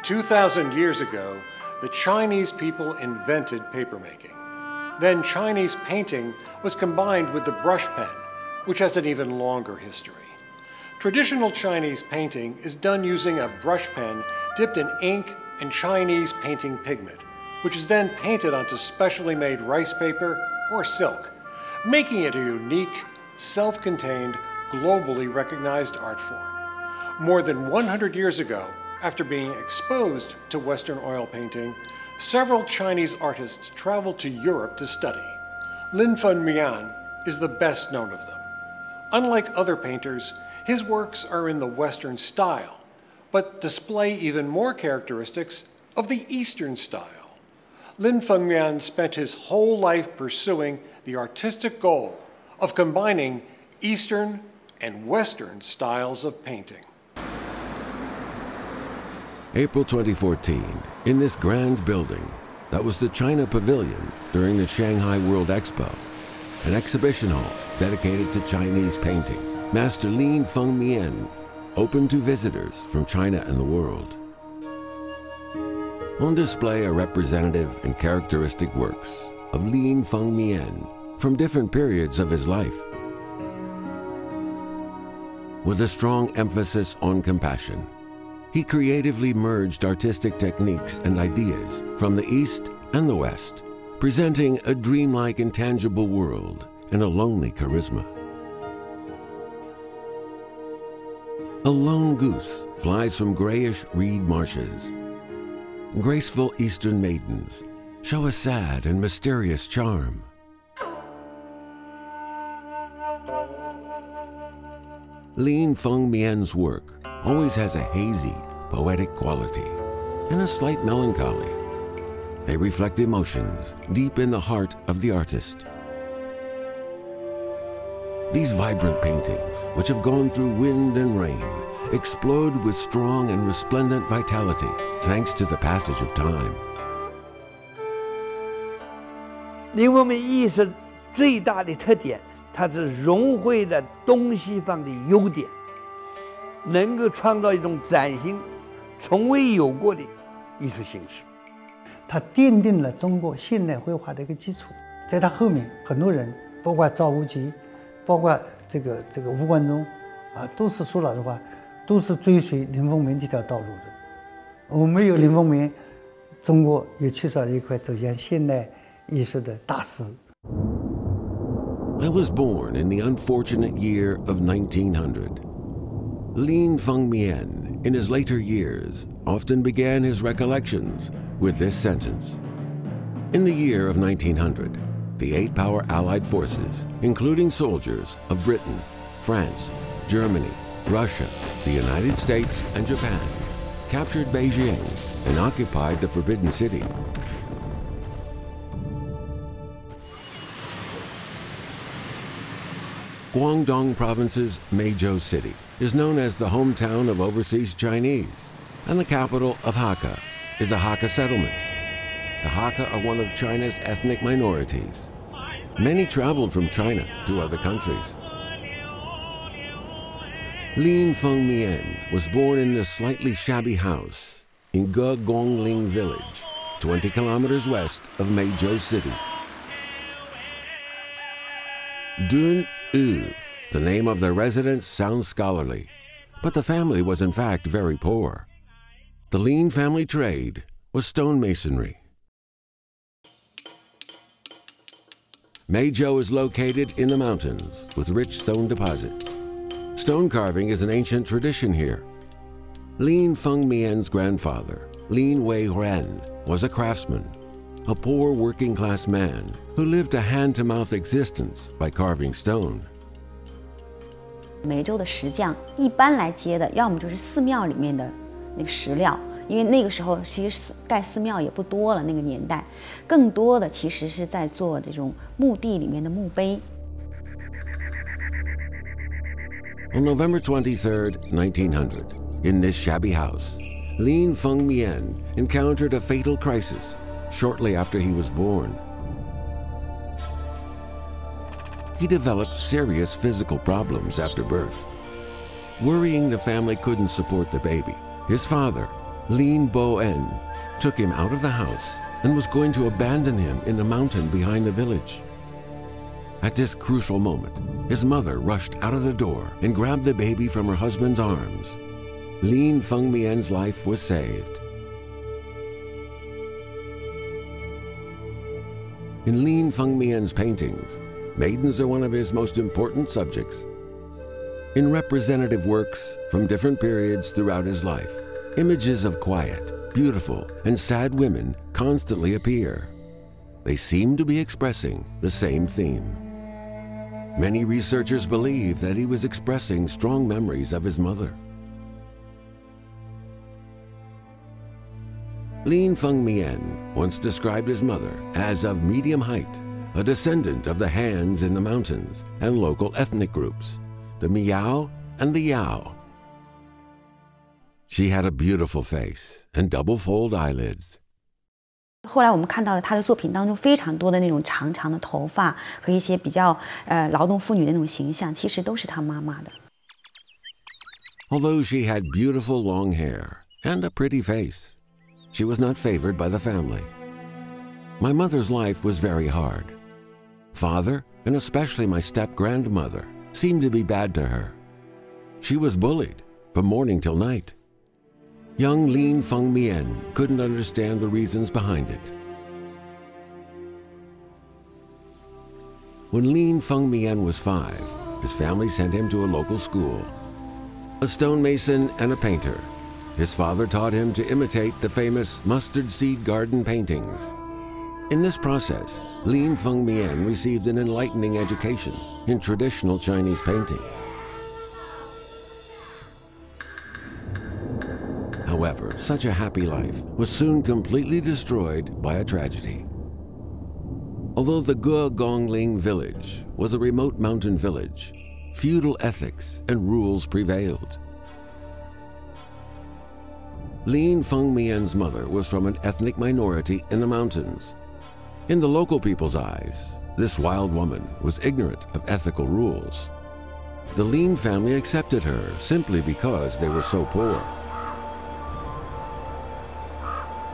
2,000 years ago, the Chinese people invented papermaking. Then Chinese painting was combined with the brush pen, which has an even longer history. Traditional Chinese painting is done using a brush pen dipped in ink and Chinese painting pigment, which is then painted onto specially made rice paper or silk, making it a unique, self-contained, globally recognized art form. More than 100 years ago, after being exposed to Western oil painting, several Chinese artists traveled to Europe to study. Lin Fengmian is the best known of them. Unlike other painters, his works are in the Western style, but display even more characteristics of the Eastern style. Lin Fengmian spent his whole life pursuing the artistic goal of combining Eastern and Western styles of painting. April 2014, in this grand building that was the China Pavilion during the Shanghai World Expo, an exhibition hall dedicated to Chinese painting, Master Lin Fengmian opened to visitors from China and the world. On display are representative and characteristic works of Lin Fengmian from different periods of his life, with a strong emphasis on compassion. He creatively merged artistic techniques and ideas from the East and the West, presenting a dreamlike, intangible world and a lonely charisma. A lone goose flies from grayish reed marshes. Graceful Eastern maidens show a sad and mysterious charm. Lin Fengmian's work always has a hazy, poetic quality and a slight melancholy. They reflect emotions deep in the heart of the artist. These vibrant paintings, which have gone through wind and rain, explode with strong and resplendent vitality thanks to the passage of time. 林风眠艺术最大的特点，它是融汇了东西方的优点，能够创造一种崭新、从未有过的艺术形式。它奠定了中国现代绘画的一个基础。在它后面，很多人，包括赵无极，包括这个吴冠中，都是说老实话，都是追随林风眠这条道路的。我们没有林风眠，中国也缺少了一块走向现代艺术的大师。 I was born in the unfortunate year of 1900. Lin Fengmian, in his later years, often began his recollections with this sentence. In the year of 1900, the eight-power Allied forces, including soldiers of Britain, France, Germany, Russia, the United States, and Japan, captured Beijing and occupied the Forbidden City. Guangdong Province's Meizhou City is known as the hometown of overseas Chinese, and the capital of Hakka is a Hakka settlement. The Hakka are one of China's ethnic minorities. Many traveled from China to other countries. Lin Fengmian was born in this slightly shabby house in Gegongling village, 20 kilometers west of Meizhou City. Dun Yu, the name of their residence, sounds scholarly, but the family was in fact very poor. The Lin family trade was stonemasonry. Meizhou is located in the mountains with rich stone deposits. Stone carving is an ancient tradition here. Lin Fengmian's grandfather, Lin Weiren, was a craftsman, a poor working-class man who lived a hand-to-mouth existence by carving stone. 梅州的石匠一般来接的，要么就是寺庙里面的那个石料，因为那个时候其实盖寺庙也不多了，那个年代，更多的其实是在做这种墓地里面的墓碑。 On November 23rd, 1900, in this shabby house, Lin Fengmian encountered a fatal crisis shortly after he was born. He developed serious physical problems after birth. Worrying the family couldn't support the baby, his father, Lin Bo-en took him out of the house and was going to abandon him in the mountain behind the village. At this crucial moment, his mother rushed out of the door and grabbed the baby from her husband's arms. Lin Fengmian's life was saved. In Lin Fengmian's paintings, maidens are one of his most important subjects. In representative works from different periods throughout his life, images of quiet, beautiful, and sad women constantly appear. They seem to be expressing the same theme. Many researchers believe that he was expressing strong memories of his mother. Lin Fengmian once described his mother as of medium height, a descendant of the Hans in the mountains and local ethnic groups, the Miao and the Yao. She had a beautiful face and double-fold eyelids. 后来我们看到的他的作品当中非常多的那种长长的头发和一些比较劳动妇女的那种形象，其实都是他妈妈的。Although she had beautiful long hair and a pretty face, she was not favored by the family. My mother's life was very hard. Father, and especially my step-grandmother, seemed to be bad to her. She was bullied from morning till night. Young Lin Fengmian couldn't understand the reasons behind it. When Lin Fengmian was 5, his family sent him to a local school. A stonemason and a painter, his father taught him to imitate the famous mustard seed garden paintings. In this process, Lin Fengmian received an enlightening education in traditional Chinese painting. However, such a happy life was soon completely destroyed by a tragedy. Although the Gongling village was a remote mountain village, feudal ethics and rules prevailed. Lin Fengmian's mother was from an ethnic minority in the mountains. In the local people's eyes, this wild woman was ignorant of ethical rules. The Lin family accepted her simply because they were so poor.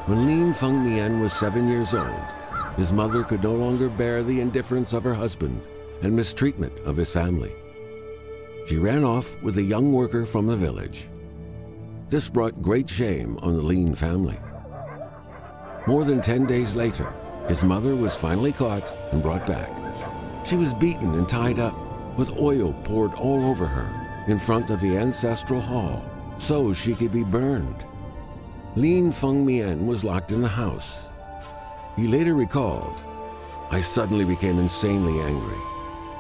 When Lin Fengmian was 7 years old, his mother could no longer bear the indifference of her husband and mistreatment of his family. She ran off with a young worker from the village. This brought great shame on the Lin family. More than 10 days later, his mother was finally caught and brought back. She was beaten and tied up, with oil poured all over her in front of the ancestral hall, so she could be burned. Lin Fengmian was locked in the house. He later recalled, "I suddenly became insanely angry.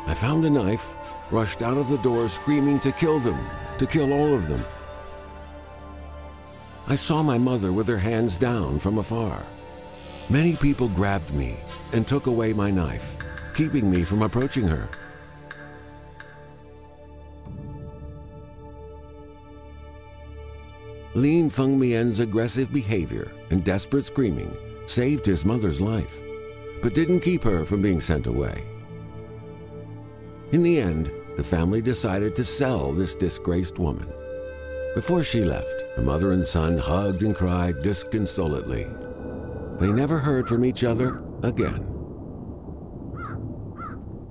I found a knife, rushed out of the door screaming to kill them, to kill all of them. I saw my mother with her hands down from afar. Many people grabbed me and took away my knife, keeping me from approaching her." Lin Fengmian's aggressive behavior and desperate screaming saved his mother's life, but didn't keep her from being sent away. In the end, the family decided to sell this disgraced woman. Before she left, her mother and son hugged and cried disconsolately. They never heard from each other again.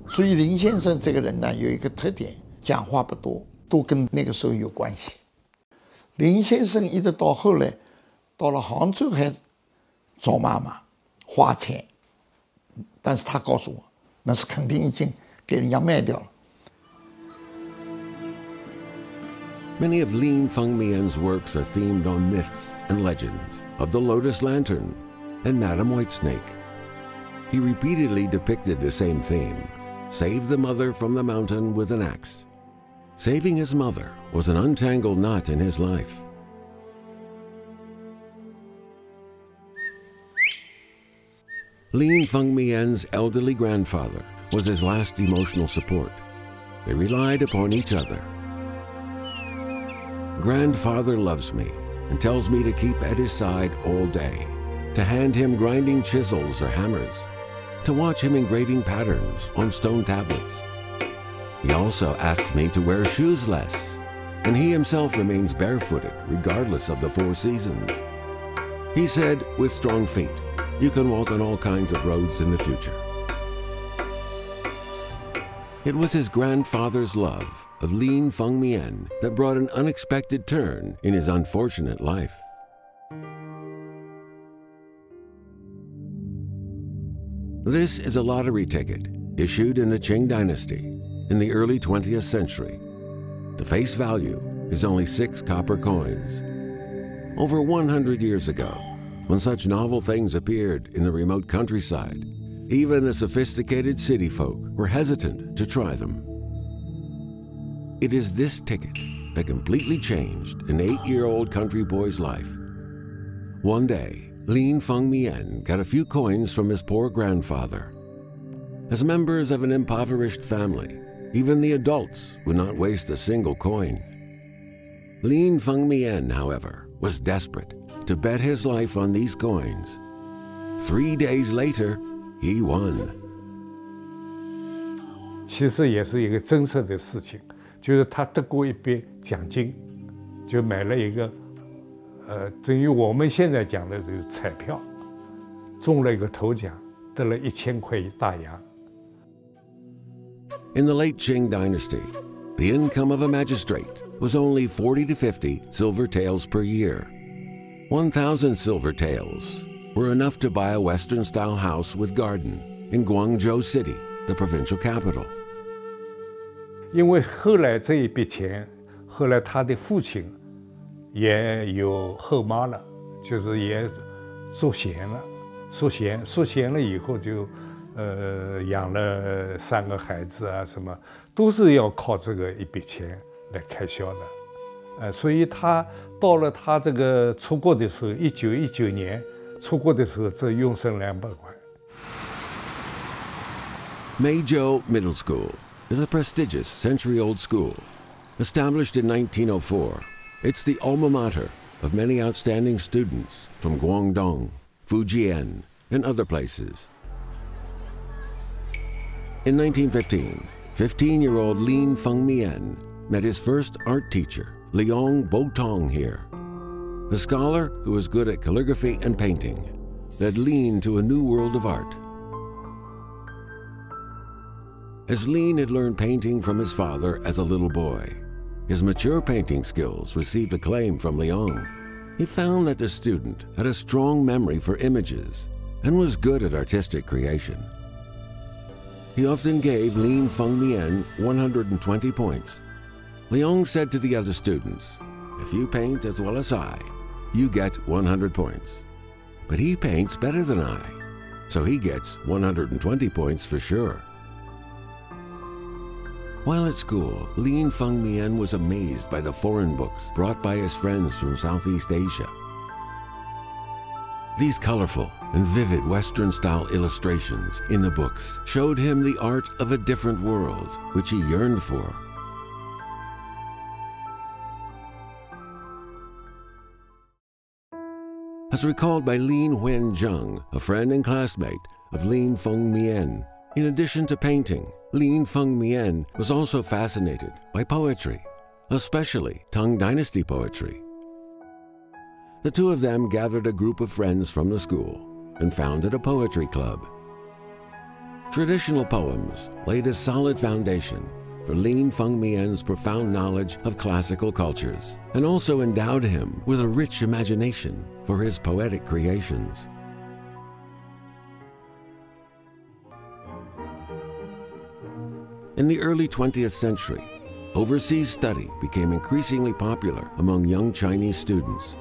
所以林先生这个人呢，有一个特点，讲话不多，都跟那个时候有关系。林先生一直到后来，到了杭州还找妈妈花钱，但是他告诉我，那是肯定已经给人家卖掉了。Many of Lin Fengmian's works are themed on myths and legends of the Lotus Lantern and Madame Whitesnake. He repeatedly depicted the same theme: save the mother from the mountain with an axe. Saving his mother was an untangled knot in his life. Lin Fengmian's elderly grandfather was his last emotional support. They relied upon each other. Grandfather loves me and tells me to keep at his side all day, to hand him grinding chisels or hammers, to watch him engraving patterns on stone tablets. He also asks me to wear shoes less, and he himself remains barefooted regardless of the 4 seasons. He said, with strong feet, you can walk on all kinds of roads in the future. It was his grandfather's love of Lin Fengmian that brought an unexpected turn in his unfortunate life. This is a lottery ticket issued in the Qing dynasty in the early 20th century. The face value is only 6 copper coins. Over 100 years ago, when such novel things appeared in the remote countryside, even the sophisticated city folk were hesitant to try them. It is this ticket that completely changed an 8-year-old country boy's life. One day, Lin Fengmian got a few coins from his poor grandfather. As members of an impoverished family, even the adults would not waste a single coin. Lin Fengmian, however, was desperate to bet his life on these coins. 3 days later, he won. 其实也是一个真实的事情，就是他得过一笔奖金，就买了一个，等于我们现在讲的这个彩票，中了一个头奖，得了1000块大洋。In the late Qing dynasty, the income of a magistrate was only 40 to 50 silver taels per year. 1,000 silver taels were enough to buy a Western-style house with garden in Guangzhou City, the provincial capital. 因为后来这一笔钱，后来他的父亲也有后妈了，就是也缩闲了，缩闲了以后就，养了3个孩子啊，什么都是要靠这个一笔钱来开销的，所以他到了他这个出国的时候，1919年出国的时候，只用剩200块。Meizhou Middle School is a prestigious century-old school. Established in 1904, it's the alma mater of many outstanding students from Guangdong, Fujian, and other places. In 1915, 15-year-old Lin Fengmian met his first art teacher, Liang Botong, here. The scholar, who was good at calligraphy and painting, led Lin to a new world of art. As Lin had learned painting from his father as a little boy, his mature painting skills received acclaim from Liang. He found that the student had a strong memory for images and was good at artistic creation. He often gave Lin Fengmian 120 points. Liang said to the other students, "If you paint as well as I, you get 100 points. But he paints better than I, so he gets 120 points for sure." While at school, Lin Fengmian was amazed by the foreign books brought by his friends from Southeast Asia. These colorful and vivid Western-style illustrations in the books showed him the art of a different world, which he yearned for. As recalled by Lin Fengmian, a friend and classmate of Lin Fengmian, in addition to painting, Lin Fengmian was also fascinated by poetry, especially Tang Dynasty poetry. The two of them gathered a group of friends from the school and founded a poetry club. Traditional poems laid a solid foundation for Lin Fengmian's profound knowledge of classical cultures and also endowed him with a rich imagination for his poetic creations. In the early 20th century, overseas study became increasingly popular among young Chinese students.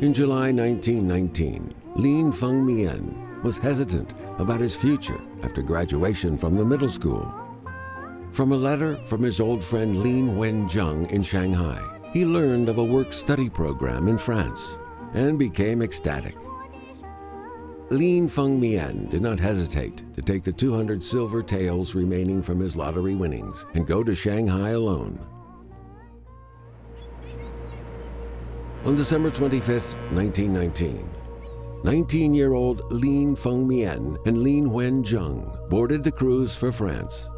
In July 1919, Lin Fengmian was hesitant about his future after graduation from the middle school. From a letter from his old friend Lin Fengmian in Shanghai, he learned of a work-study program in France and became ecstatic. Lin Fengmian did not hesitate to take the 200 silver taels remaining from his lottery winnings and go to Shanghai alone. On December 25, 1919, 19-year-old Lin Fengmian and Lin Fengmian boarded the cruise for France.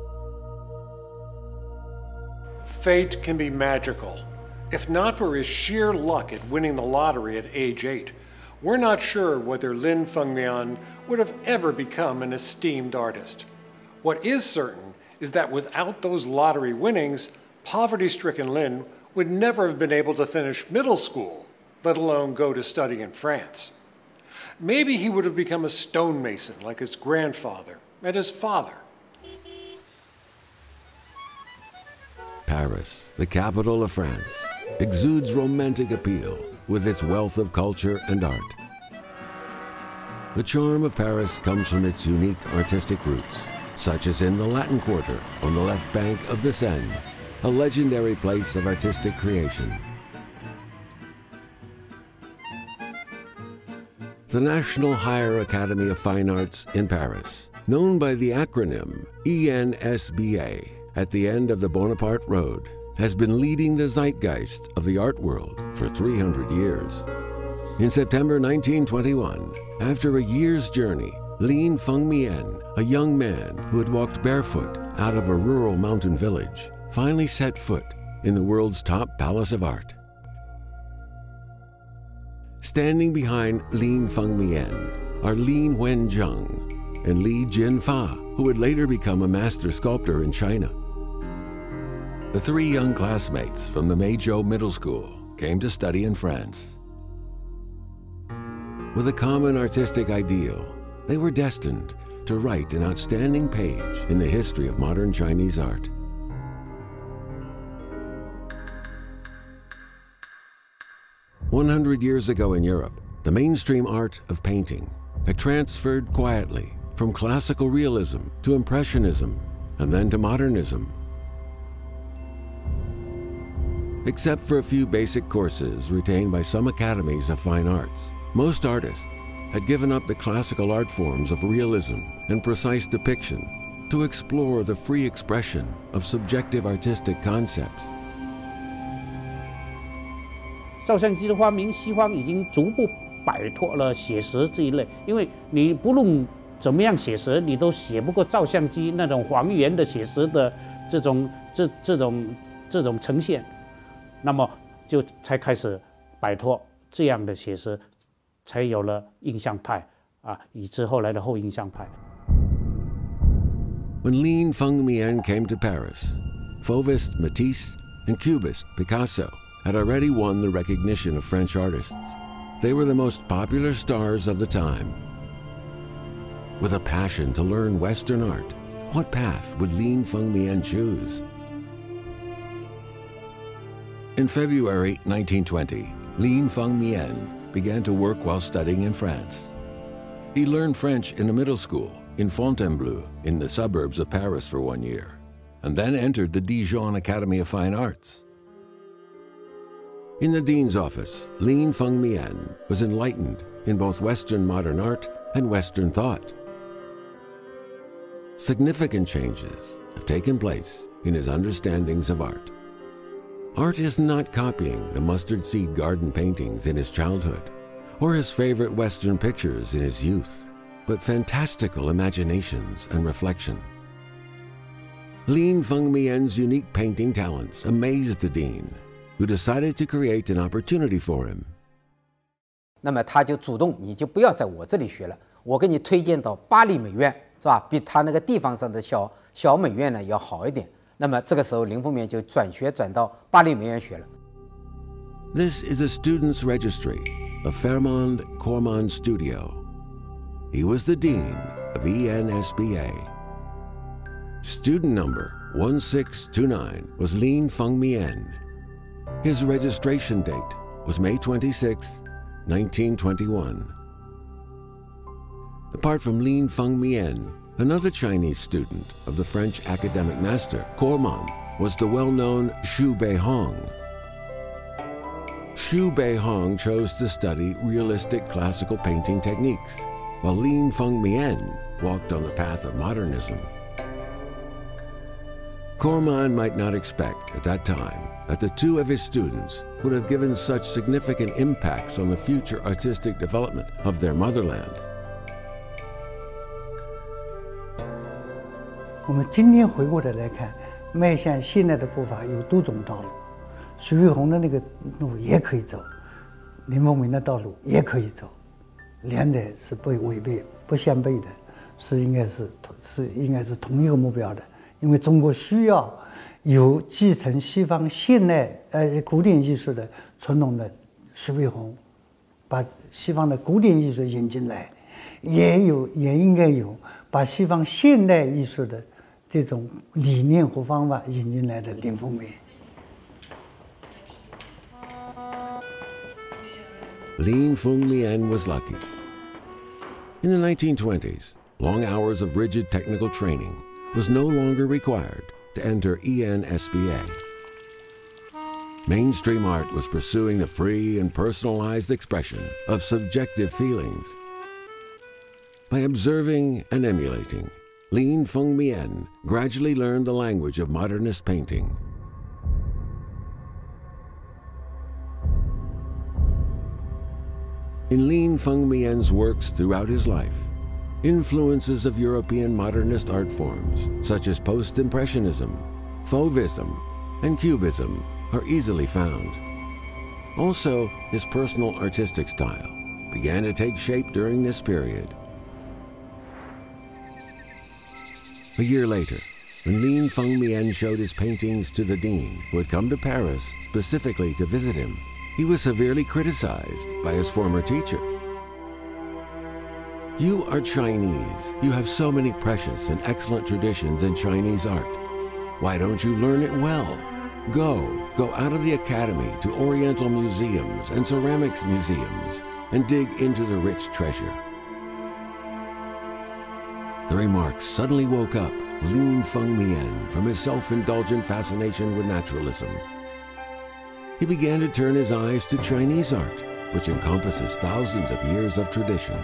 Fate can be magical, If not for his sheer luck at winning the lottery at age 8, we're not sure whether Lin Fengmian would have ever become an esteemed artist. What is certain is that without those lottery winnings, poverty-stricken Lin would never have been able to finish middle school, let alone go to study in France. Maybe he would have become a stonemason like his grandfather and his father. Paris, the capital of France, exudes romantic appeal with its wealth of culture and art. The charm of Paris comes from its unique artistic roots, such as in the Latin Quarter on the left bank of the Seine, a legendary place of artistic creation. The National Higher Academy of Fine Arts in Paris, known by the acronym ENSBA, at the end of the Bonaparte Road, has been leading the zeitgeist of the art world for 300 years. In September 1921, after a year's journey, Lin Fengmian, a young man who had walked barefoot out of a rural mountain village, finally set foot in the world's top palace of art. Standing behind Lin Fengmian are Lin Wenzheng and Li Jinfa, who would later become a master sculptor in China. The three young classmates from the Meizhou Middle School came to study in France. With a common artistic ideal, they were destined to write an outstanding page in the history of modern Chinese art. "100 years ago in Europe, the mainstream art of painting had transferred quietly from classical realism to impressionism and then to modernism. Except for a few basic courses retained by some academies of fine arts, most artists had given up the classical art forms of realism and precise depiction to explore the free expression of subjective artistic concepts. 照相机的发明，西方已经逐步摆脱了写实这一类，因为你不论怎么样写实，你都写不过照相机那种还原的写实的这种呈现，那么就才开始摆脱这样的写实，才有了印象派啊，以至后来的后印象派。When Lin Fengmian came to Paris, Fauvist Matisse and Cubist Picasso had already won the recognition of French artists. They were the most popular stars of the time. With a passion to learn Western art, what path would Lin Fengmian choose? In February 1920, Lin Fengmian began to work while studying in France. He learned French in a middle school in Fontainebleau in the suburbs of Paris for 1 year, and then entered the Dijon Academy of Fine Arts. In the dean's office, Lin Fengmian was enlightened in both Western modern art and Western thought. Significant changes have taken place in his understandings of art. Art is not copying the mustard seed garden paintings in his childhood or his favorite Western pictures in his youth, but fantastical imaginations and reflection. Lin Fengmian's unique painting talents amazed the dean, who decided to create an opportunity for him. 那么他就主动，你就不要在我这里学了，我给你推荐到巴黎美院，是吧？比他那个地方上的小美院呢要好一点。那么这个时候，林风眠就转到巴黎美院学了。This is a student's registry of Fairmont Cormon Studio. He was the dean of ENSBA. Student number 1629 was Lin Fengmian. His registration date was May 26, 1921. Apart from Lin Fengmian, another Chinese student of the French academic master, Cormon, was the well-known Xu Beihong. Xu Beihong chose to study realistic classical painting techniques, while Lin Fengmian walked on the path of modernism. Cormon might not expect at that time that the two of his students would have given such significant impacts on the future artistic development of their motherland. 我们今天回过头来看，迈向现代的步伐有多种道路。徐悲鸿的那个路也可以走，林风眠的道路也可以走，两者是不违背、不相悖的，应该是同一个目标的。因为中国需要有继承西方现代古典艺术的传统的徐悲鸿，把西方的古典艺术引进来，也应该有把西方现代艺术的这种理念和方法引进来的林风眠。Lin Fengmian was lucky. In the 1920s, long hours of rigid technical training was no longer required to enter ENSBA. Mainstream art was pursuing the free and personalized expression of subjective feelings. By observing and emulating, Lin Fengmian gradually learned the language of modernist painting. In Lin Fengmian's works throughout his life, influences of European modernist art forms such as post-impressionism, fauvism, and cubism are easily found. Also, his personal artistic style began to take shape during this period. A year later, when Lin Fengmian showed his paintings to the dean, who had come to Paris specifically to visit him, he was severely criticized by his former teacher. "You are Chinese. You have so many precious and excellent traditions in Chinese art. Why don't you learn it well? Go out of the academy to Oriental museums and ceramics museums and dig into the rich treasure." The remarks suddenly woke up Lin Fengmian from his self-indulgent fascination with naturalism. He began to turn his eyes to Chinese art, which encompasses thousands of years of tradition.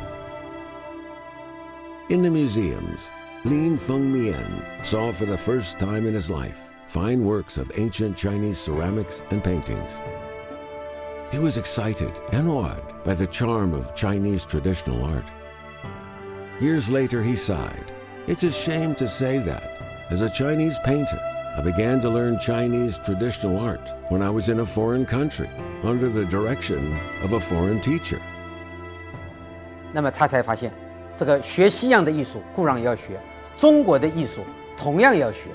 In the museums, Lin Fengmian saw for the first time in his life fine works of ancient Chinese ceramics and paintings. He was excited and awed by the charm of Chinese traditional art. Years later, he sighed, "It's a shame to say that, as a Chinese painter, I began to learn Chinese traditional art when I was in a foreign country, under the direction of a foreign teacher." 那么他才发现，这个学西洋的艺术固然要学，中国的艺术同样要学。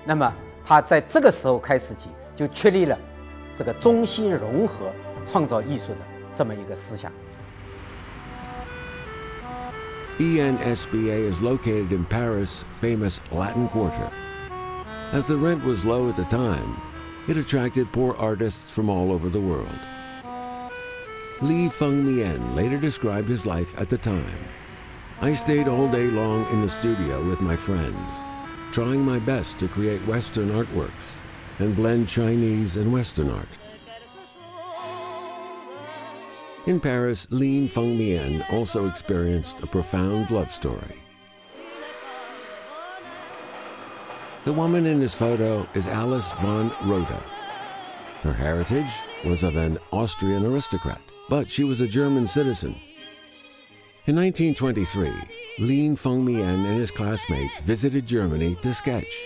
那么他在这个时候开始起，就确立了这个中西融合创造艺术的这么一个思想。ENSBA is located in Paris' famous Latin Quarter. As the rent was low at the time, it attracted poor artists from all over the world. Lin Fengmian later described his life at the time. "I stayed all day long in the studio with my friends, trying my best to create Western artworks and blend Chinese and Western art." In Paris, Lin Fengmian also experienced a profound love story. The woman in this photo is Alice von Roda. Her heritage was of an Austrian aristocrat, but she was a German citizen. In 1923, Lin Fengmian and his classmates visited Germany to sketch.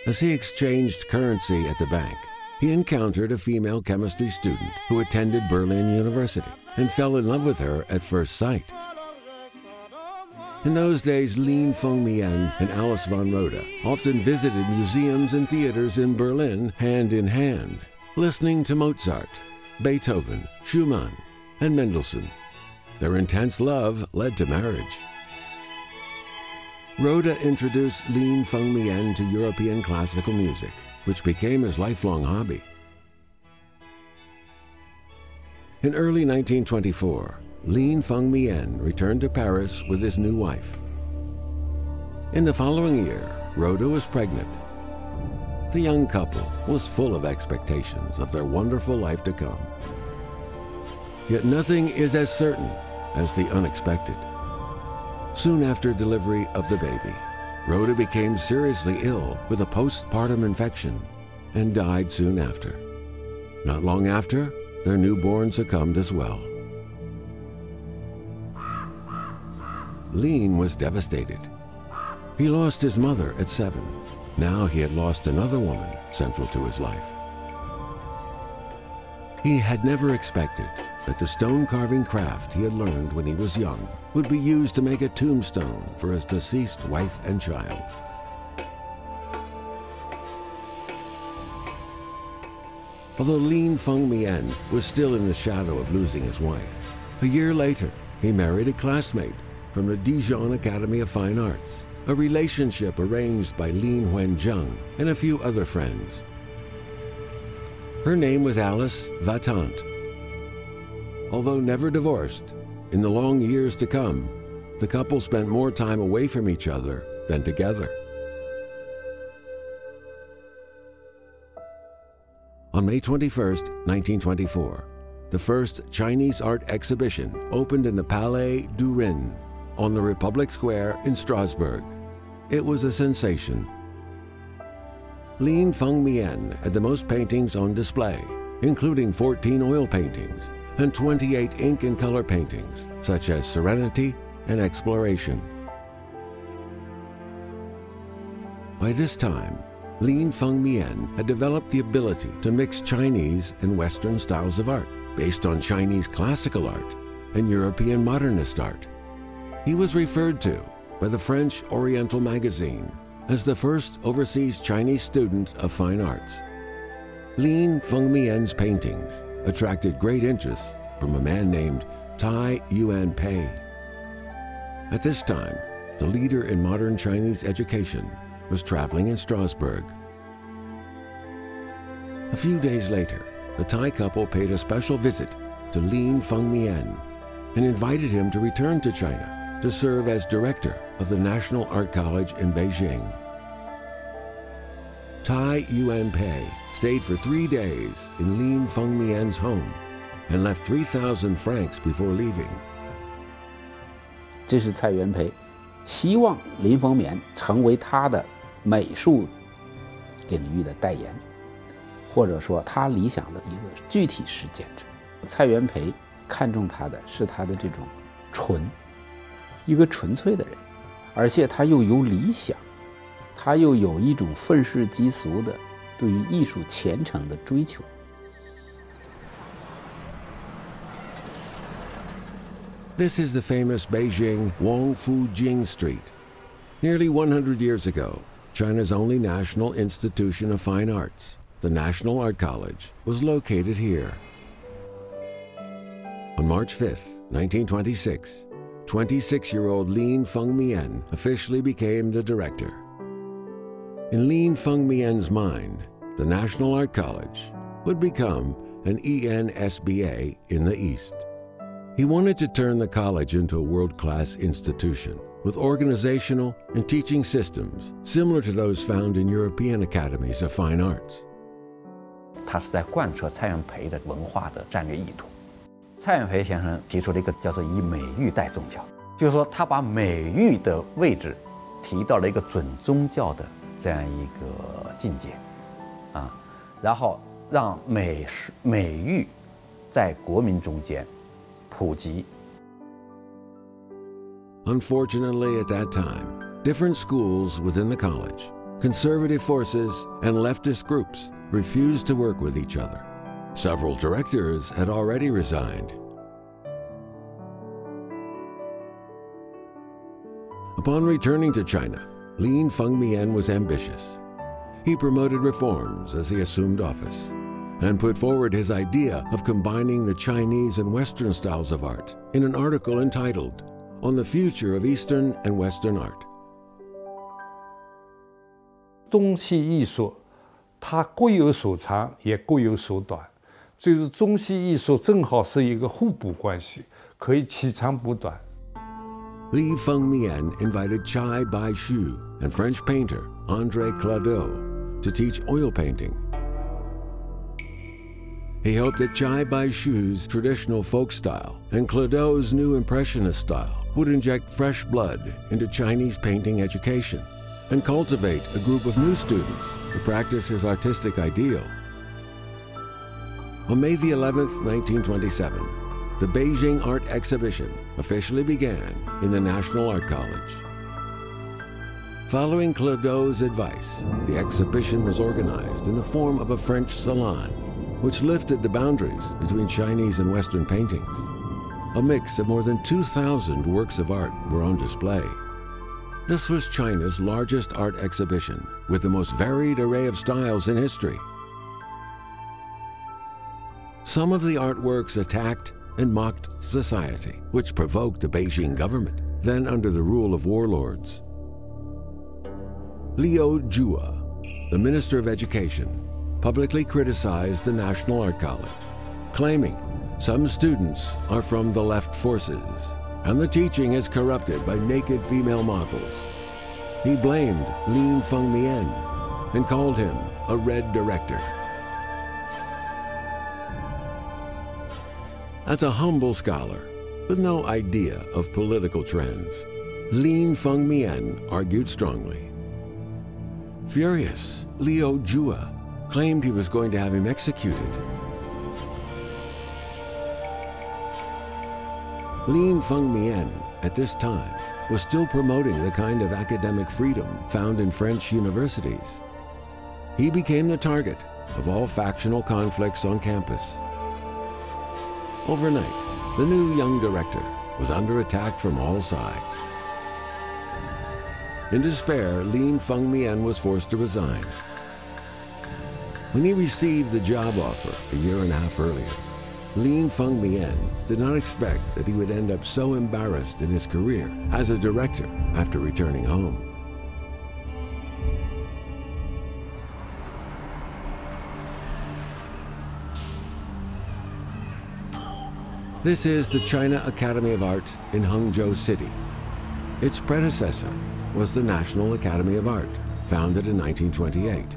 As he exchanged currency at the bank, he encountered a female chemistry student who attended Berlin University and fell in love with her at first sight. In those days, Lin Fengmian and Alice von Roda often visited museums and theaters in Berlin hand in hand, listening to Mozart, Beethoven, Schumann, and Mendelssohn. Their intense love led to marriage. Roda introduced Lin Fengmian to European classical music, which became his lifelong hobby. In early 1924, Lin Fengmian returned to Paris with his new wife. In the following year, Roda was pregnant. The young couple was full of expectations of their wonderful life to come. Yet nothing is as certain as the unexpected. Soon after delivery of the baby, Roda became seriously ill with a postpartum infection and died soon after. Not long after, their newborn succumbed as well. Lin was devastated. He lost his mother at 7. Now he had lost another woman central to his life. He had never expected that the stone carving craft he had learned when he was young would be used to make a tombstone for his deceased wife and child. Although Lin Fengmian was still in the shadow of losing his wife, a year later he married a classmate from the Dijon Academy of Fine Arts, a relationship arranged by Lin Fengmian and a few other friends. Her name was Alice Vatante. Although never divorced, in the long years to come, the couple spent more time away from each other than together. On May 21st, 1924, the first Chinese art exhibition opened in the Palais du Rhin on the Republic Square in Strasbourg. It was a sensation. Lin Fengmian had the most paintings on display, including 14 oil paintings and 28 ink and color paintings, such as Serenity and Exploration. By this time, Lin Fengmian had developed the ability to mix Chinese and Western styles of art based on Chinese classical art and European modernist art. He was referred to by the French Oriental magazine as the first overseas Chinese student of fine arts. Lin Fengmian's paintings attracted great interest from a man named Tai Yuan Pei. At this time, the leader in modern Chinese education was traveling in Strasbourg. A few days later, the Thai couple paid a special visit to Lin Fengmian and invited him to return to China to serve as director of the National Art College in Beijing. Tai Yuan Pei stayed for 3 days in Lin Fengmian's home and left 3,000 francs before leaving. 这是蔡元培希望林风眠成为他的美术领域的代言，或者说他理想的一个具体实践者。蔡元培看重他的是他的这种纯，一个纯粹的人，而且他又有理想，他又有一种愤世嫉俗的对于艺术虔诚的追求。 This is the famous Beijing Wangfu Jing Street. Nearly 100 years ago, China's only national institution of fine arts, the National Art College, was located here. On March 5th, 1926, 26-year-old Lin Fengmian officially became the director. In Lin Fengmian's mind, the National Art College would become an ENSBA in the East. He wanted to turn the college into a world-class institution with organizational and teaching systems similar to those found in European academies of fine arts. 他是在贯彻蔡元培的文化的战略意图。蔡元培先生提出了一个叫做以美育代宗教，就是说他把美育的位置提到了一个准宗教的这样一个境界，然后让美育在国民中间普及。 Unfortunately, at that time, different schools within the college, conservative forces, and leftist groups refused to work with each other. Several directors had already resigned. Upon returning to China, Lin Fengmian was ambitious. He promoted reforms as he assumed office and put forward his idea of combining the Chinese and Western styles of art in an article entitled On the Future of Eastern and Western Art. 东西艺术，它各有所长，也各有所短。就是中西艺术正好是一个互补关系，可以取长补短。 Li Fengmian invited Chai Bai-shu and French painter André Claudeau to teach oil painting. He hoped that Chai Bai-shu's traditional folk style and Claudeau's new impressionist style would inject fresh blood into Chinese painting education and cultivate a group of new students to practice his artistic ideal. On May the 11th, 1927, the Beijing Art Exhibition officially began in the National Art College. Following Claudeau's advice, the exhibition was organized in the form of a French salon which lifted the boundaries between Chinese and Western paintings. A mix of more than 2,000 works of art were on display. This was China's largest art exhibition, with the most varied array of styles in history. Some of the artworks attacked and mocked society, which provoked the Beijing government, then under the rule of warlords. Liu Jua, the Minister of Education, publicly criticized the National Art College, claiming some students are from the left forces and the teaching is corrupted by naked female models. He blamed Lin Fengmian and called him a red director. As a humble scholar with no idea of political trends, Lin Fengmian argued strongly. Furious, Liu Jua claimed he was going to have him executed. Lin Fengmian, at this time, was still promoting the kind of academic freedom found in French universities. He became the target of all factional conflicts on campus. Overnight, the new young director was under attack from all sides. In despair, Lin Fengmian was forced to resign. When he received the job offer a year and a half earlier, Lin Fengmian did not expect that he would end up so embarrassed in his career as a director after returning home. This is the China Academy of Art in Hangzhou City. Its predecessor was the National Academy of Art, founded in 1928.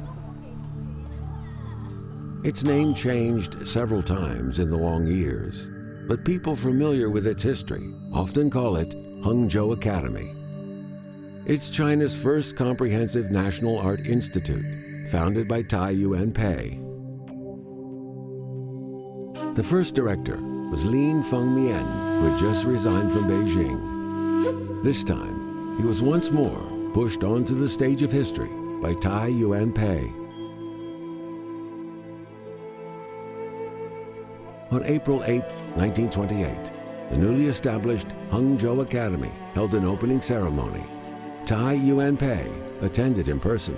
Its name changed several times in the long years, but people familiar with its history often call it Hangzhou Academy. It's China's first comprehensive national art institute, founded by Tai Yuan-pei. The first director was Lin Fengmian, who had just resigned from Beijing. This time, he was once more pushed onto the stage of history by Tai Yuan-pei. On April 8, 1928, the newly established Hangzhou Academy held an opening ceremony. Tai Yuan-pei attended in person.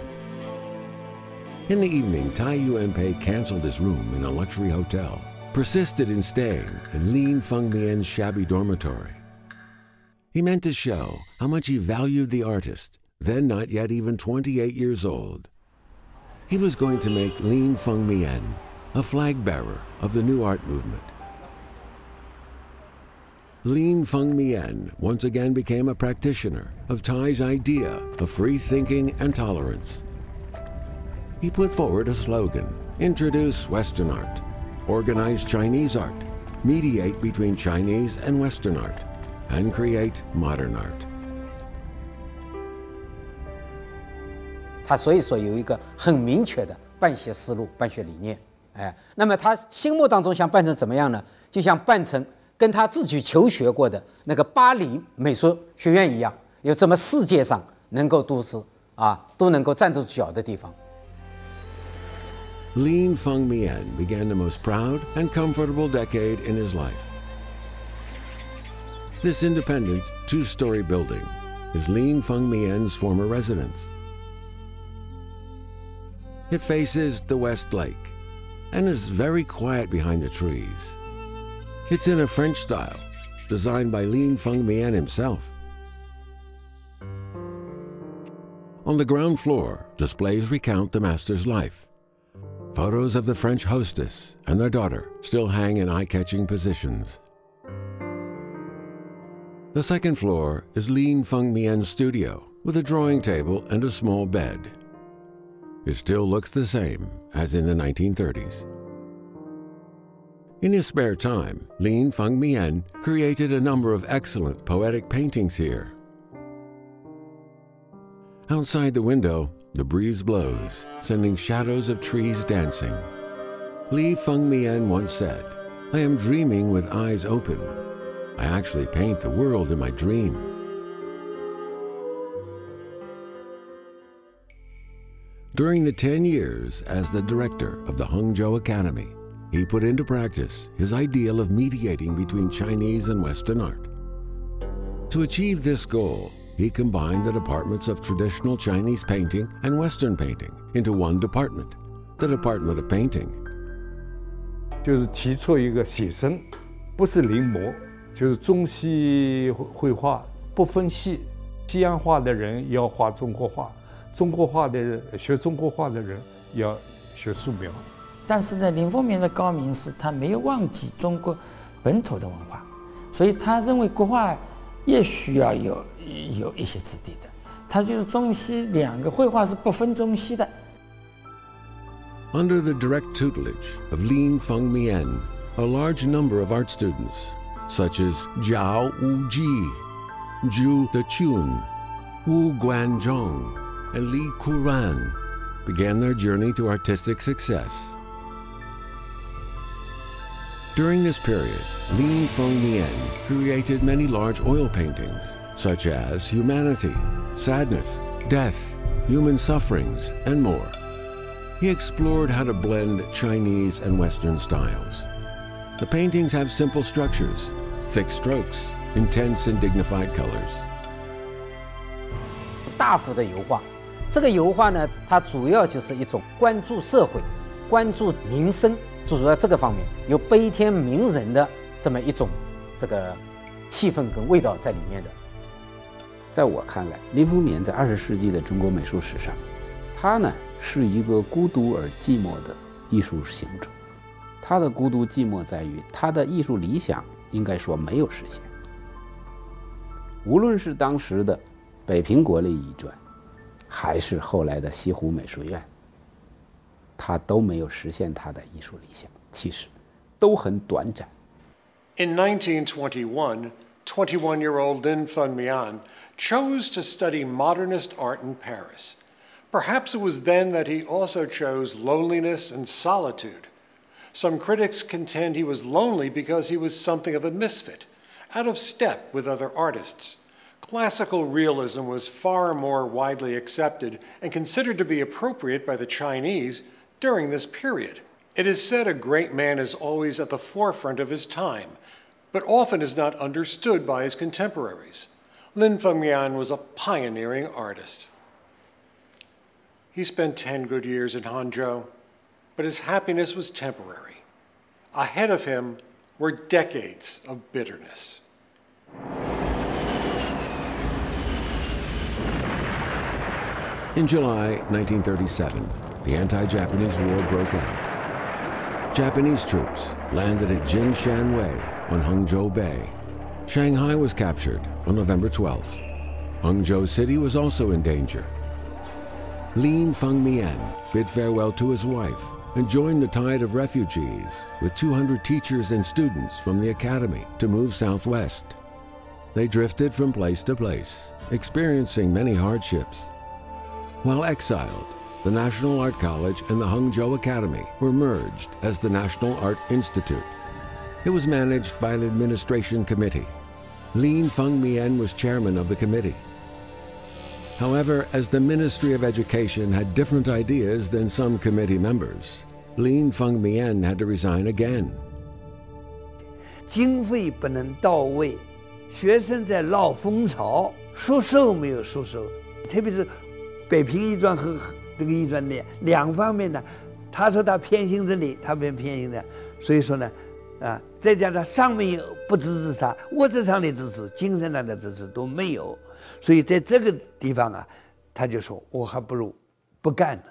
In the evening, Tai Yuan-pei canceled his room in a luxury hotel, persisted in staying in Lin Fengmian's shabby dormitory. He meant to show how much he valued the artist, then not yet even 28 years old. He was going to make Lin Fengmian a flag bearer of the new art movement. Lin Fengmian once again became a practitioner of Tai's idea of free thinking and tolerance. He put forward a slogan: introduce Western art, organize Chinese art, mediate between Chinese and Western art, and create modern art. 他所以说有一个很明确的办学思路、办学理念。那么他心目当中想办成怎么样呢？就像办成跟他自己求学过的那个巴黎美术学院一样，有这么世界上能够都能够站得住脚的地方。Lin Fengmian began the most proud and comfortable decade in his life. This independent two-story building is Lin Fengmian's former residence. It faces the West Lake and is very quiet behind the trees. It's in a French style, designed by Lin Fengmian himself. On the ground floor, displays recount the master's life. Photos of the French hostess and their daughter still hang in eye-catching positions. The second floor is Lin Fengmian's studio, with a drawing table and a small bed. It still looks the same as in the 1930s. In his spare time, Lin Fengmian created a number of excellent poetic paintings here. Outside the window, the breeze blows, sending shadows of trees dancing. Lin Fengmian once said, "I am dreaming with eyes open. I actually paint the world in my dream." During the 10 years as the director of the Hangzhou Academy, he put into practice his ideal of mediating between Chinese and Western art. To achieve this goal, he combined the departments of traditional Chinese painting and Western painting into one department, the Department of Painting. 就是提出一个写生，不是临摹，就是中西绘画不分系。西洋画的人要画中国画，中国画的人学中国画的人要学素描。但是呢，林风眠的高明是他没有忘记中国本土的文化，所以他认为国画也需要有一些质地的。他就是中西两个绘画是不分中西的。Under the direct tutelage of Lin Fengmian, a large number of art students, such as Zhao Wuji, Zhu Dechun, Wu Guanzhong, and Li Kuran, began their journey to artistic success. During this period, Lin Fengmian created many large oil paintings, such as humanity, sadness, death, human sufferings, and more. He explored how to blend Chinese and Western styles. The paintings have simple structures, thick strokes, intense and dignified colors. 大幅的油画，这个油画呢，它主要就是一种关注社会、关注民生，主要这个方面有悲天悯人的这么一种这个气氛跟味道在里面的。在我看来，林风眠在20世纪的中国美术史上，他呢是一个孤独而寂寞的艺术行者。他的孤独寂寞在于他的艺术理想应该说没有实现。无论是当时的北平国立艺专，还是后来的西湖美术院，他都没有实现他的艺术理想，其实都很短暂。In 1921, 21-year-old Lin Fengmian chose to study modernist art in Paris. Perhaps it was then that he also chose loneliness and solitude. Some critics contend he was lonely because he was something of a misfit, out of step with other artists. Classical realism was far more widely accepted and considered to be appropriate by the Chinese during this period. It is said a great man is always at the forefront of his time, but often is not understood by his contemporaries. Lin Fengmian was a pioneering artist. He spent 10 good years in Hangzhou, but his happiness was temporary. Ahead of him were decades of bitterness. In July 1937, the anti-Japanese war broke out. Japanese troops landed at Jinshanwei on Hangzhou Bay. Shanghai was captured on November 12th. Hangzhou City was also in danger. Lin Fengmian bid farewell to his wife and joined the tide of refugees with 200 teachers and students from the academy to move southwest. They drifted from place to place, experiencing many hardships. While exiled, the National Art College and the Hangzhou Academy were merged as the National Art Institute. It was managed by an administration committee. Lin Fengmian was chairman of the committee. However, as the Ministry of Education had different ideas than some committee members, Lin Fengmian had to resign again. 经费不能到位，学生在闹风潮，收收没有收收，特别是北平艺专和这个艺专的两方面呢，他说他偏心这里，他偏心的，所以说呢，再加上上面不支持他，物质上的支持、精神上的支持都没有，所以在这个地方啊，他就说我还不如不干了。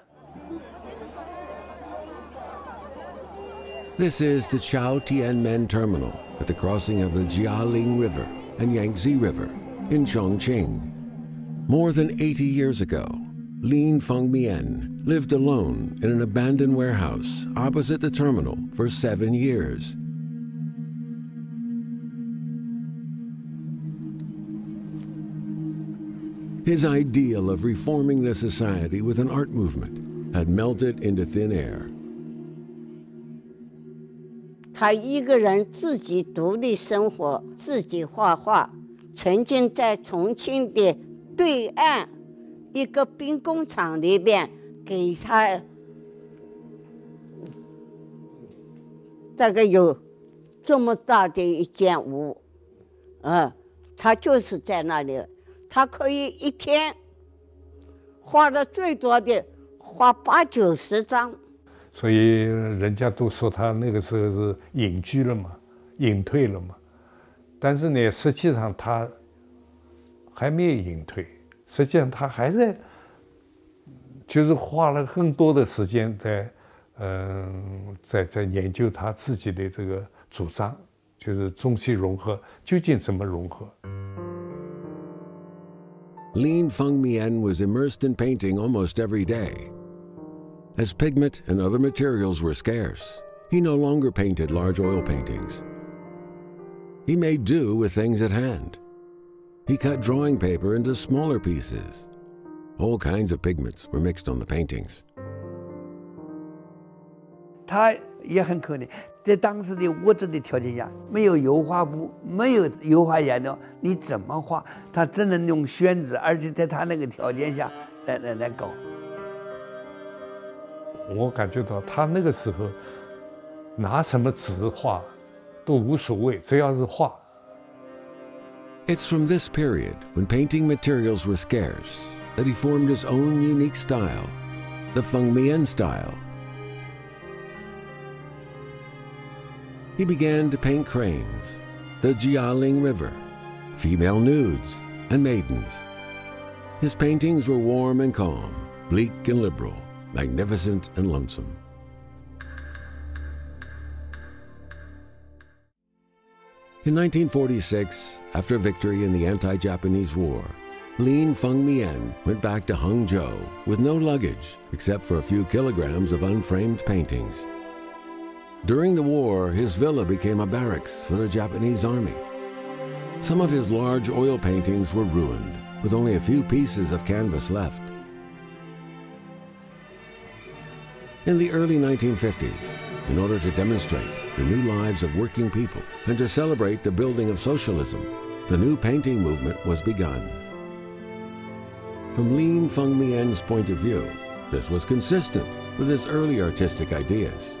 This is the Chao-Tianmen Terminal at the crossing of the Jialing River and Yangtze River in Chongqing. More than 80 years ago, Lin Fengmian lived alone in an abandoned warehouse opposite the terminal for 7 years. His ideal of reforming the society with an art movement had melted into thin air. 他一个人自己独立生活，自己画画。曾经在重庆的对岸一个兵工厂里边给他大概有这么大的一间屋，他就是在那里，他可以一天画的最多的画80、90张。所以人家都说他那个时候是隐居了嘛，隐退了嘛。但是呢，实际上他还没有隐退，实际上他还在，就是花了更多的时间在研究他自己的这个主张，就是中西融合究竟怎么融合。Lin Fengmian was immersed in painting almost every day. As pigment and other materials were scarce, he no longer painted large oil paintings. He made do with things at hand. He cut drawing paper into smaller pieces. All kinds of pigments were mixed on the paintings. 他也很可怜，在当时的物质的条件下，没有油画布，没有油画颜料，你怎么画？他只能用宣纸，而且在他那个条件下来搞。我感觉到他那个时候拿什么纸画都无所谓，只要是画。It's from this period, when painting materials were scarce, that he formed his own unique style, the Fengmian style. He began to paint cranes, the Jialing River, female nudes, and maidens. His paintings were warm and calm, bleak and liberal, magnificent and lonesome. In 1946, after victory in the anti-Japanese war, Lin Fengmian went back to Hangzhou with no luggage except for a few kilograms of unframed paintings. During the war, his villa became a barracks for the Japanese army. Some of his large oil paintings were ruined, with only a few pieces of canvas left. In the early 1950s, in order to demonstrate the new lives of working people and to celebrate the building of socialism, the new painting movement was begun. From Lin Fengmian's point of view, this was consistent with his early artistic ideas.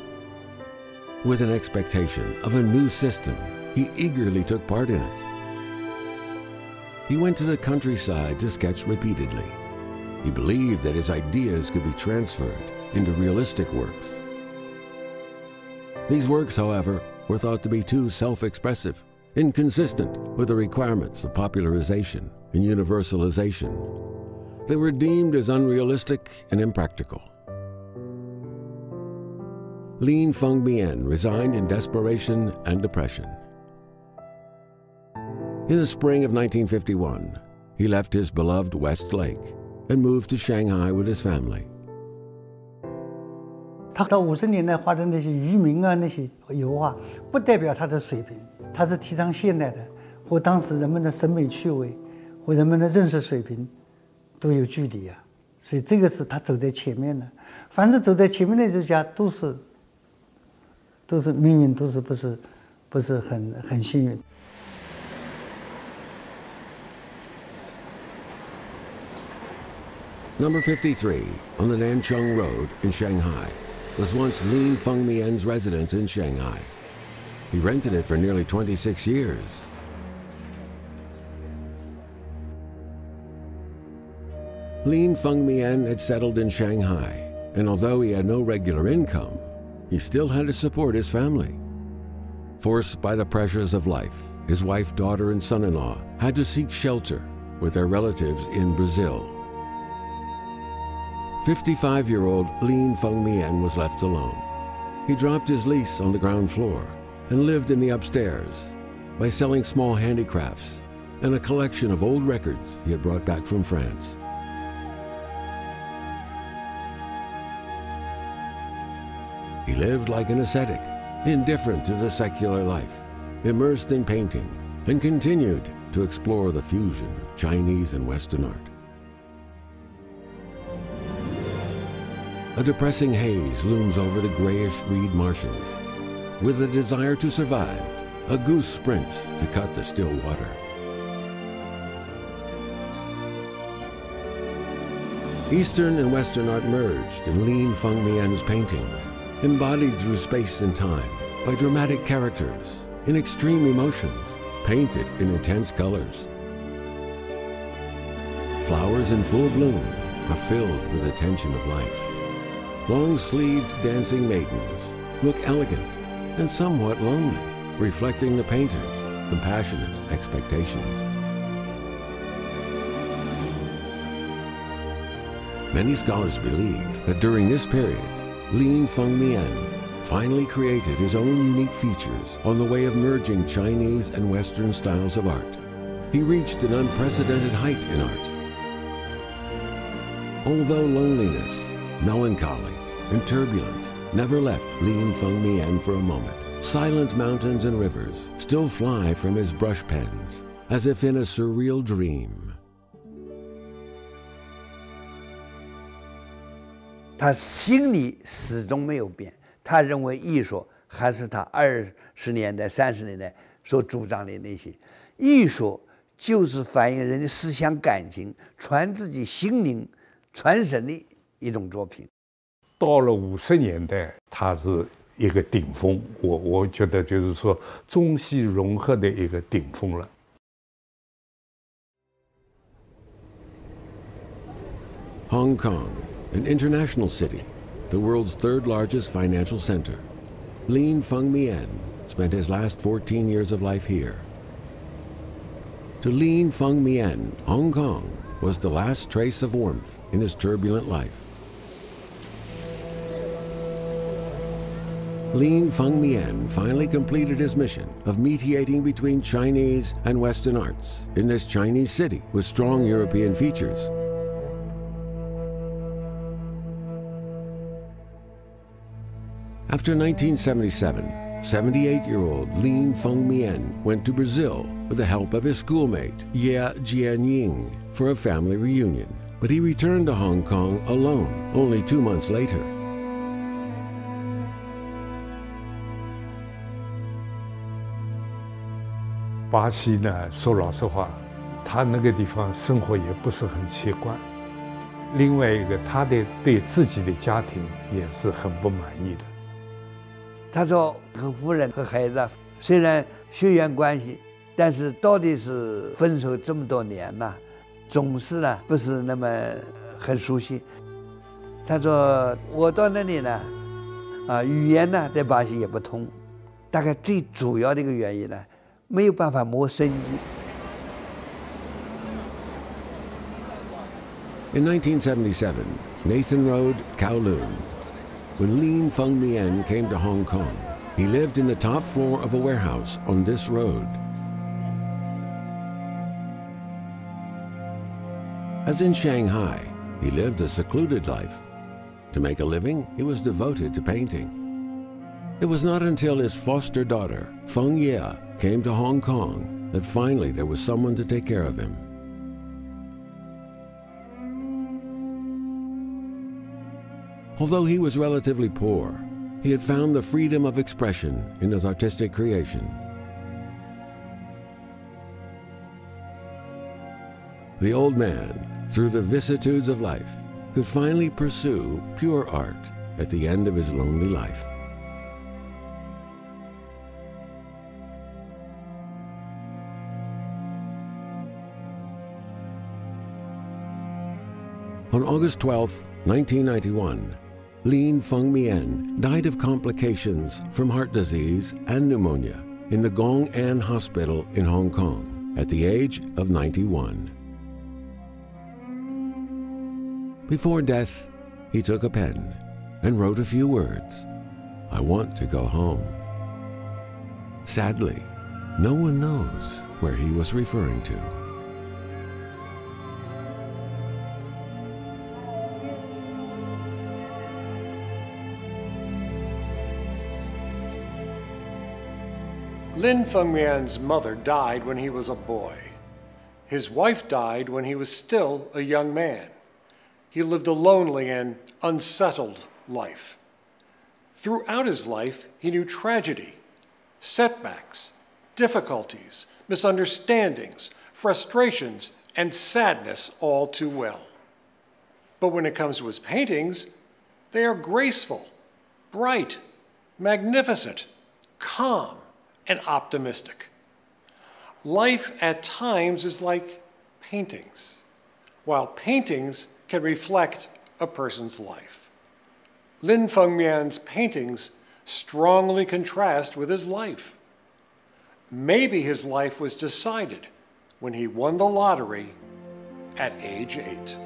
With an expectation of a new system, he eagerly took part in it. He went to the countryside to sketch repeatedly. He believed that his ideas could be transferred into realistic works. These works, however, were thought to be too self-expressive, inconsistent with the requirements of popularization and universalization. They were deemed as unrealistic and impractical. Lin Fengmian resigned in desperation and depression. In the spring of 1951, he left his beloved West Lake and moved to Shanghai with his family. 他到50年代画的那些渔民啊，那些油画，不代表他的水平，他是提倡现代的，和当时人们的审美趣味和人们的认识水平都有距离啊。所以这个是他走在前面的。凡是走在前面的艺术家，都是命运都是不是很幸运。Number 53 on the Nanchang Road in Shanghai was once Lin Fengmian's residence in Shanghai. He rented it for nearly 26 years. Lin Fengmian had settled in Shanghai, and although he had no regular income, he still had to support his family. Forced by the pressures of life, his wife, daughter, and son-in-law had to seek shelter with their relatives in Brazil. 55-year-old Lin Fengmian was left alone. He dropped his lease on the ground floor and lived in the upstairs by selling small handicrafts and a collection of old records he had brought back from France. He lived like an ascetic, indifferent to the secular life, immersed in painting, and continued to explore the fusion of Chinese and Western art. A depressing haze looms over the grayish reed marshes. With a desire to survive, a goose sprints to cut the still water. Eastern and Western art merged in Lin Fengmian's paintings, embodied through space and time, by dramatic characters in extreme emotions, painted in intense colors. Flowers in full bloom are filled with the tension of life. Long-sleeved dancing maidens look elegant and somewhat lonely, reflecting the painter's compassionate expectations. Many scholars believe that during this period, Lin Fengmian finally created his own unique features on the way of merging Chinese and Western styles of art. He reached an unprecedented height in art. Although loneliness, melancholy, and turbulence never left Lin Fengmian for a moment, silent mountains and rivers still fly from his brush pens, as if in a surreal dream. 他心里始终没有变，他认为艺术还是他20年代、30年代所主张的那些。艺术就是反映人的思想感情，传自己心灵、传神的一种作品。到了50年代，它是一个顶峰，我觉得就是说中西融合的一个顶峰了。Hong Kong, an international city, the world's third largest financial center. Lin Fengmian spent his last 14 years of life here. To Lin Fengmian, Hong Kong was the last trace of warmth in his turbulent life. Lin Fengmian finally completed his mission of mediating between Chinese and Western arts in this Chinese city with strong European features. After 1977, 78-year-old Lin Fengmian went to Brazil with the help of his schoolmate Ye Jianying for a family reunion, but he returned to Hong Kong alone only 2 months later. Ba西呢，说老实话，他那个地方生活也不是很习惯。另外一个，他对自己的家庭也是很不满意的。他说和夫人和孩子虽然血缘关系，但是到底是分手这么多年了，总是呢不是那么很熟悉。他说我到那里呢，语言呢在巴西也不通，大概最主要的一个原因呢，没有办法磨生意。In 1977, Nathan Road, Kowloon. When Lin Fengmian came to Hong Kong, he lived in the top floor of a warehouse on this road. As in Shanghai, he lived a secluded life. To make a living, he was devoted to painting. It was not until his foster daughter, Feng Ye, came to Hong Kong that finally there was someone to take care of him. Although he was relatively poor, he had found the freedom of expression in his artistic creation. The old man, through the vicissitudes of life, could finally pursue pure art at the end of his lonely life. On August 12, 1991, Lin Fengmian died of complications from heart disease and pneumonia in the Gong An Hospital in Hong Kong at the age of 91. Before death, he took a pen and wrote a few words. "I want to go home." Sadly, no one knows where he was referring to. Lin Fengmian's mother died when he was a boy. His wife died when he was still a young man. He lived a lonely and unsettled life. Throughout his life, he knew tragedy, setbacks, difficulties, misunderstandings, frustrations, and sadness all too well. But when it comes to his paintings, they are graceful, bright, magnificent, calm and optimistic. Life at times is like paintings, while paintings can reflect a person's life. Lin Fengmian's paintings strongly contrast with his life. Maybe his life was decided when he won the lottery at age 8.